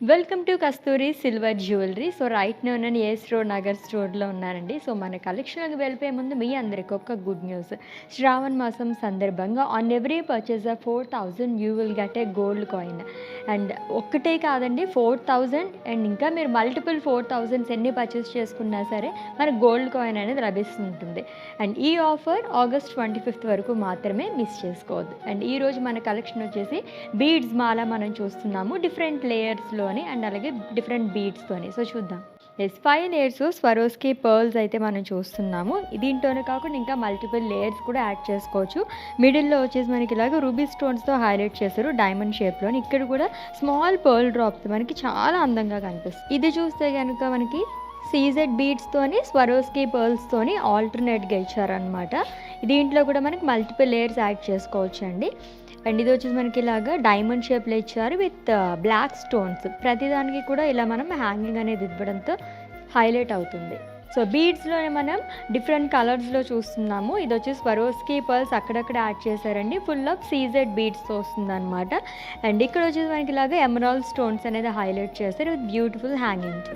Welcome to Kasturi silver jewellery. So right నేను as road Nagar స్టోర్లో ఉన్నానండి. సో మన కలెక్షన్కి వెళ్ళిపోయే ముందు మీ అందరికి ఒక గుడ్ న్యూస్. శ్రావణ మాసం సందర్భంగా on every purchase of 4,000 you will get a gold coin. And ఒక్కటే కాదండి, 4,000 అండ్ ఇంకా మీరు మల్టిపుల్ 4,000 ఎన్ని పర్చేస్ చేసుకున్నా సరే మనకు గోల్డ్ కాయిన్ అనేది లభిస్తుంటుంది. అండ్ ఈ ఆఫర్ ఆగస్ట్ 25th వరకు మాత్రమే మిస్ చేసుకోవద్దు. అండ్ ఈరోజు మన కలెక్షన్ వచ్చేసి బీడ్స్ మాల మనం చూస్తున్నాము, డిఫరెంట్ లేయర్స్లో అండ్ అలాగే డిఫరెంట్ బీడ్స్తోని. సో చూద్దాం. 5 లేయర్స్ స్వరోస్కి పర్ల్స్ అయితే మనం చూస్తున్నాము. దీంట్లోనే కాకుండా ఇంకా మల్టిపుల్ లేయర్స్ కూడా యాడ్ చేసుకోవచ్చు. మిడిల్లో వచ్చేసి మనకి ఇలాగ రూబీ స్టోన్స్తో హైలైట్ చేశారు డైమండ్ షేప్లో. ఇక్కడ కూడా స్మాల్ పర్ల్ డ్రాప్స్ మనకి చాలా అందంగా కనిపిస్తుంది. ఇది చూస్తే కనుక మనకి సీజెడ్ బీడ్స్తోని స్వరోస్కి పర్ల్స్తోని ఆల్టర్నేట్గా ఇచ్చారనమాట. దీంట్లో కూడా మనకి మల్టిపుల్ లేయర్స్ యాడ్ చేసుకోవచ్చు అండి. అండ్ ఇది వచ్చేసి మనకి ఇలాగా డైమండ్ షేప్లో ఇచ్చారు విత్ బ్లాక్ స్టోన్స్. ప్రతిదానికి కూడా ఇలా మనం హ్యాంగింగ్ అనేది ఇవ్వడంతో హైలైట్ అవుతుంది. సో బీడ్స్లోనే మనం డిఫరెంట్ కలర్స్లో చూస్తున్నాము. ఇది వచ్చేసి స్వరోస్కి పర్ల్స్ అక్కడక్కడ యాడ్ చేశారండి. ఫుల్ ఆఫ్ సీజెడ్ బీడ్స్తో వస్తుంది అనమాట. అండ్ ఇక్కడ వచ్చేసి మనకి ఇలాగా ఎమరాల్డ్ స్టోన్స్ అనేది హైలైట్ చేశారు విత్ బ్యూటిఫుల్ హ్యాంగింగ్.